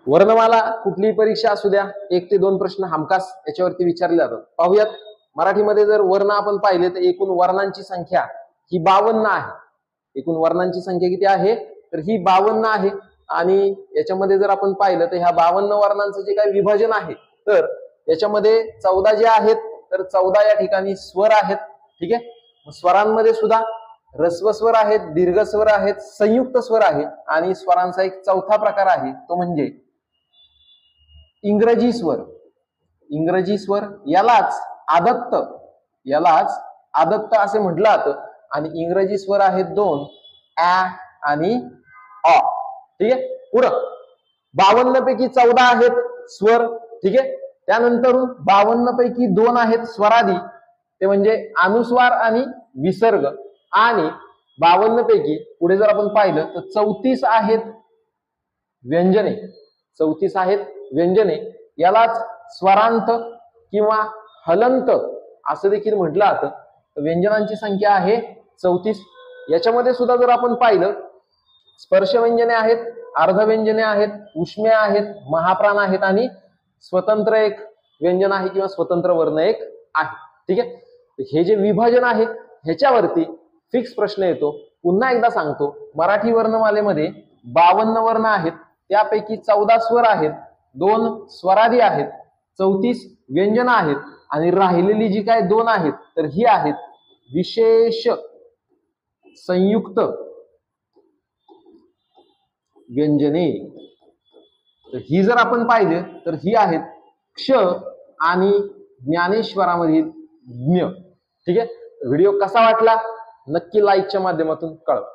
वर्णमाला कुठलीही परीक्षा असू द्या 1 ते 2 प्रश्न हमखास याच्यावरती विचारले जातात. पाहूयात मराठीमध्ये जर वर्ण आपण पाहिले तर एकूण वर्णांची संख्या ही 52 आहे. एकूण वर्णांची संख्या किती आहे तर ही 52 आहे. आणि याच्यामध्ये जर आपण पाहिलं तर ह्या 52 वर्णांचं जे काही विभाजन आहे तर याच्यामध्ये 14 जे आहेत तर 14 या ठिकाणी स्वर आहेत. ठीक आहे. स्वरांमध्ये सुद्धा ऱ्हस्व स्वर आहेत, दीर्घ स्वर आहेत, संयुक्त स्वर आहे आणि स्वरांचा एक चौथा प्रकार आहे तो म्हणजे इंग्रजी स्वर. इंग्रजी स्वर यालाच आदत्त असे म्हटलं जातं. आणि इंग्रजी स्वर आहेत 2 ऍ आणि अ. ठीक आहे. पुढं 52 पैकी 14 आहेत स्वर. ठीक आहे. त्यानंतर 52 पैकी 2 आहेत स्वरादी ते म्हणजे अनुस्वार आणि विसर्ग. आणि 52 पैकी पुढे जर आपण पाहिलं तर 34 आहेत व्यंजने. 34 आहेत व्यंजने. यालाच स्वरांत किंवा हलंत असं देखील म्हटलं जातं. व्यंजनांची संख्या आहे 34. याच्यामध्ये सुद्धा जर आपण पाहिलं स्पर्श व्यंजने आहेत, अर्धव्यंजने आहेत, उष्म्या आहेत, महाप्राण आहेत आणि स्वतंत्र एक व्यंजन आहे किंवा स्वतंत्र वर्ण एक आहे. ठीक आहे. हे जे विभाजन आहे ह्याच्यावरती फिक्स प्रश्न येतो. पुन्हा एकदा सांगतो, मराठी वर्णमालेमध्ये 52 वर्ण आहेत, त्यापैकी 14 स्वर आहेत, 2 स्वरादी आहेत, 34 व्यंजन आहेत आणि राहिलेली जी काय 2 आहेत तर ही आहेत विशेष संयुक्त व्यंजने. तर ही जर आपण पाहिजे तर ही आहेत क्ष आणि ज्ञानेश्वरामधील ज्ञ. ठीक आहे. व्हिडिओ कसा वाटला नक्की लाईकच्या माध्यमातून कळवा.